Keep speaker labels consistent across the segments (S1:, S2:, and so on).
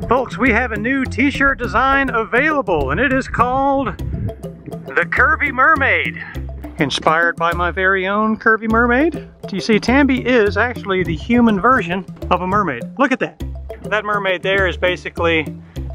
S1: Folks, we have a new t-shirt design available, and it is called the Curvy Mermaid. Inspired by my very own Curvy Mermaid. You see, Tambi is actually the human version of a mermaid. Look at that. That mermaid there is basically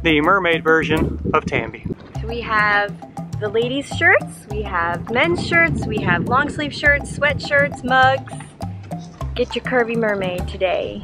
S1: the mermaid version of Tambi.
S2: So we have the ladies' shirts, we have men's shirts, we have long sleeve shirts, sweatshirts, mugs. Get your Curvy Mermaid today.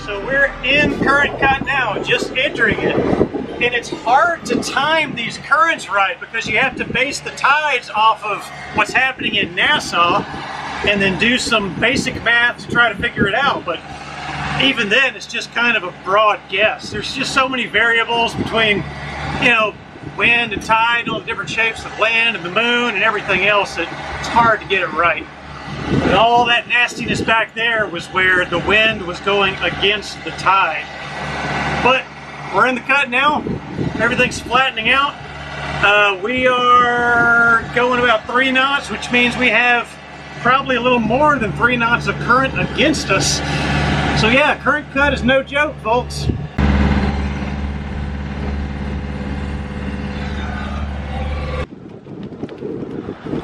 S1: So we're in current cut now, just entering it. And it's hard to time these currents right because you have to base the tides off of what's happening in Nassau and then do some basic math to try to figure it out. But even then, it's just kind of a broad guess. There's just so many variables between, you know, wind and tide and all the different shapes of land and the moon and everything else that it's hard to get it right. And all that nastiness back there was where the wind was going against the tide. But we're in the cut now. Everything's flattening out. We are going about 3 knots, which means we have probably a little more than 3 knots of current against us. So yeah, current cut is no joke, folks.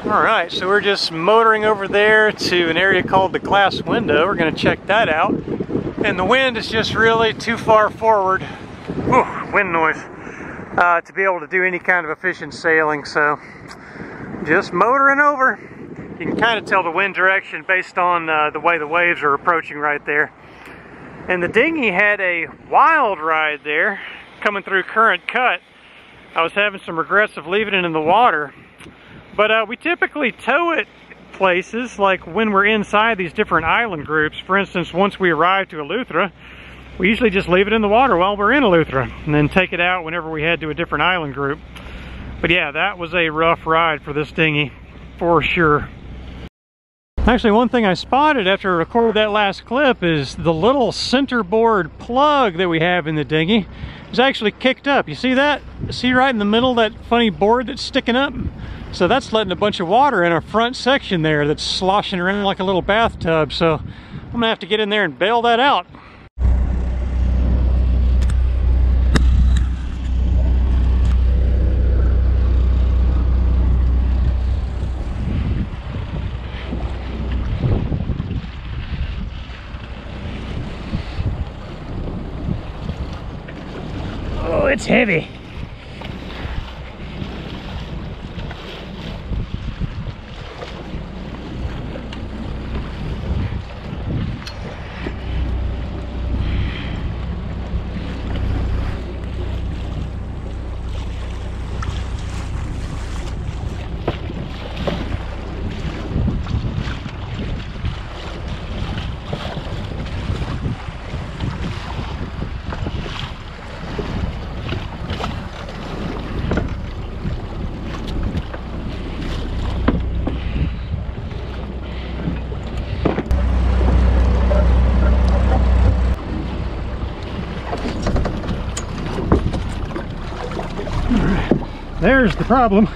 S1: Alright, so we're just motoring over there to an area called the glass window. We're going to check that out. And the wind is just really too far forward, whew, wind noise, to be able to do any kind of efficient sailing. So just motoring over. You can kind of tell the wind direction based on the way the waves are approaching right there. And the dinghy had a wild ride there coming through current cut. I was having some regrets of leaving it in the water. But we typically tow it places like when we're inside these different island groups. For instance, once we arrive to Eleuthera, we usually just leave it in the water while we're in Eleuthera and then take it out whenever we head to a different island group. But yeah, that was a rough ride for this dinghy, for sure. Actually, one thing I spotted after I recorded that last clip is the little centerboard plug that we have in the dinghy is actually kicked up. You see that? See right in the middle, that funny board that's sticking up? So that's letting a bunch of water in our front section there that's sloshing around like a little bathtub. So I'm gonna have to get in there and bail that out. Oh, it's heavy. There's the problem.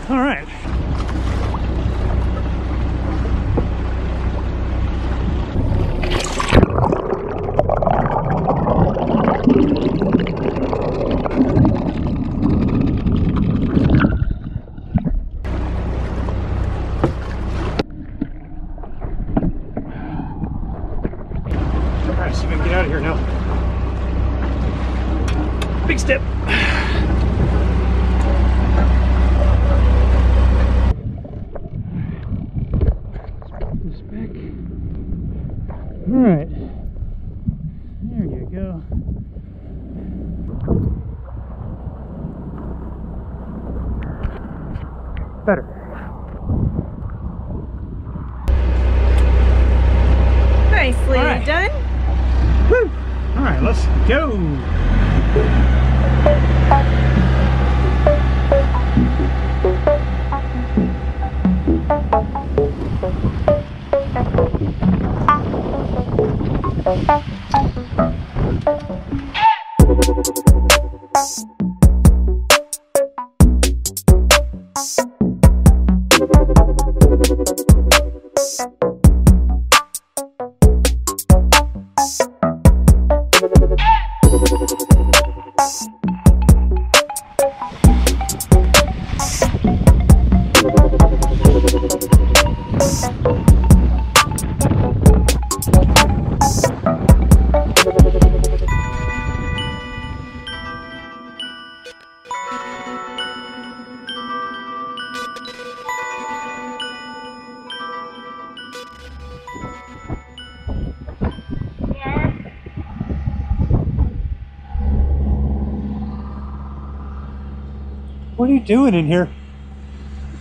S1: All right. See if I can get out of here now. Big step. Put this back. All right. There you go. Better.
S2: Nicely done.
S1: Woo. All right, let's go. What are you doing in here?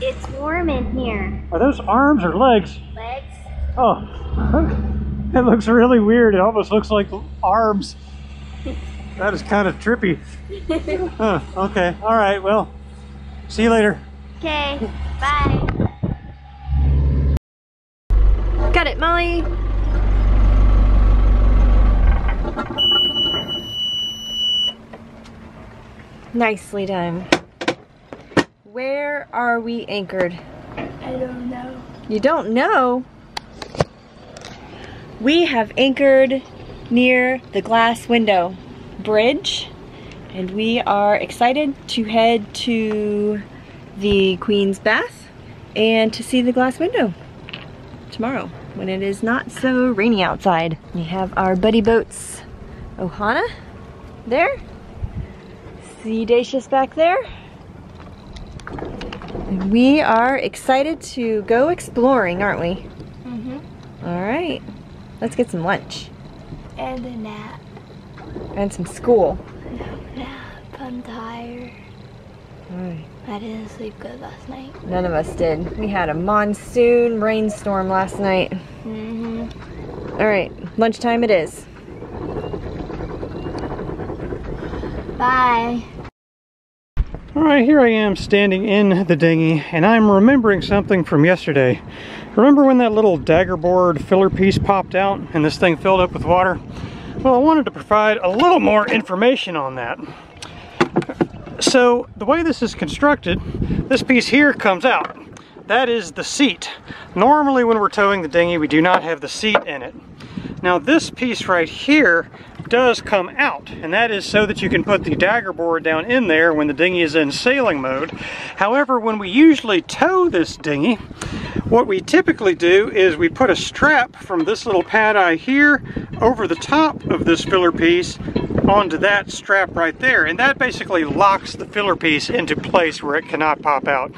S2: It's warm in here.
S1: Are those arms or legs?
S2: Legs.
S1: Oh, it looks really weird. It almost looks like arms. That is kind of trippy. Huh, okay, all right, well, see you later.
S2: Okay, bye. Got it, Molly. Nicely done. Where are we anchored?
S3: I don't know.
S2: You don't know? We have anchored near the glass window bridge, and we are excited to head to the Queen's Bath and to see the glass window tomorrow when it is not so rainy outside. We have our buddy boats, Ohana there, Seadacious back there. And we are excited to go exploring, aren't we?
S3: Mm-hmm.
S2: All right, let's get some lunch.
S3: And a nap.
S2: And some school.
S3: Nap. I'm tired.
S2: All right.
S3: I didn't sleep good last night.
S2: None of us did. We had a monsoon rainstorm last night.
S3: Mm-hmm.
S2: All right, lunchtime it is.
S3: Bye.
S1: All right, here I am standing in the dinghy, and I'm remembering something from yesterday. Remember when that little dagger board filler piece popped out and this thing filled up with water? Well, I wanted to provide a little more information on that. So the way this is constructed, this piece here comes out. That is the seat. Normally when we're towing the dinghy, we do not have the seat in it. Now this piece right here does come out, and that is so that you can put the dagger board down in there when the dinghy is in sailing mode. However, when we usually tow this dinghy, what we typically do is we put a strap from this little pad eye here over the top of this filler piece onto that strap right there, and that basically locks the filler piece into place where it cannot pop out.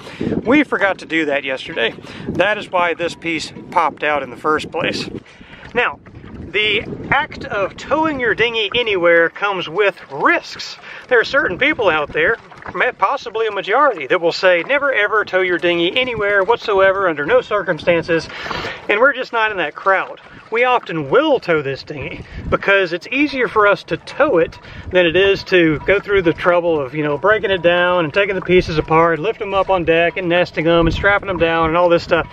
S1: We forgot to do that yesterday. That is why this piece popped out in the first place. Now, the act of towing your dinghy anywhere comes with risks. There are certain people out there, possibly a majority, that will say never ever tow your dinghy anywhere whatsoever under no circumstances, and we're just not in that crowd. We often will tow this dinghy because it's easier for us to tow it than it is to go through the trouble of, breaking it down and taking the pieces apart, lifting them up on deck and nesting them and strapping them down and all this stuff.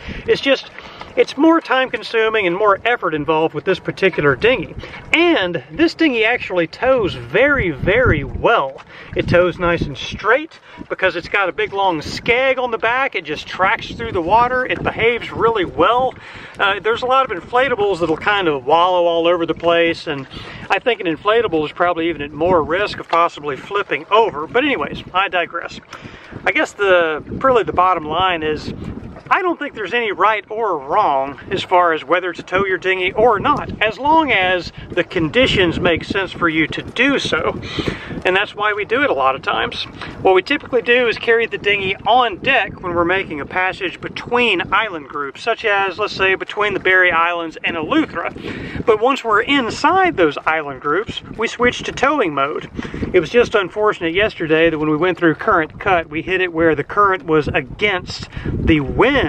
S1: It's more time consuming and more effort involved with this particular dinghy. And this dinghy actually tows very, very well. It tows nice and straight because it's got a big long skeg on the back. It just tracks through the water. It behaves really well. There's a lot of inflatables that'll kind of wallow all over the place, and I think an inflatable is probably even at more risk of possibly flipping over. But anyways, I digress. I guess really the bottom line is, I don't think there's any right or wrong as far as whether to tow your dinghy or not, as long as the conditions make sense for you to do so. And that's why we do it a lot of times. What we typically do is carry the dinghy on deck when we're making a passage between island groups, such as, let's say, between the Berry Islands and Eleuthera. But once we're inside those island groups, we switch to towing mode. It was just unfortunate yesterday that when we went through current cut, we hit it where the current was against the wind.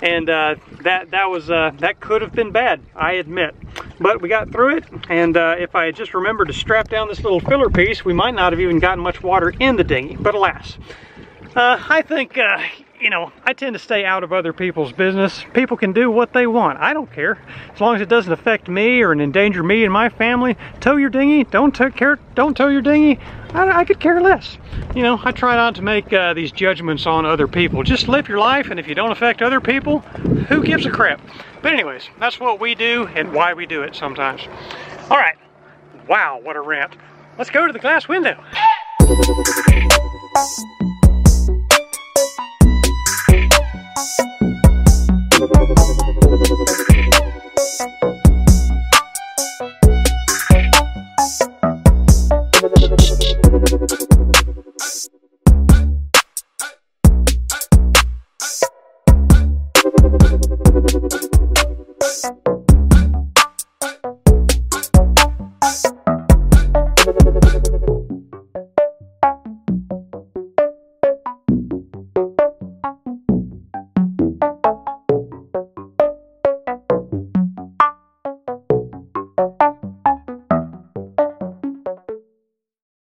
S1: And that could have been bad, I admit. But we got through it, and if I had just remembered to strap down this little filler piece, we might not have even gotten much water in the dinghy, but alas. I think, I tend to stay out of other people's business. People can do what they want. I don't care. As long as it doesn't affect me or endanger me and my family. Tow your dinghy, don't tow your dinghy. I could care less. I try not to make these judgments on other people. Just live your life, and if you don't affect other people, who gives a crap? But anyways, that's what we do and why we do it sometimes. All right. Wow, what a rant. Let's go to the glass window.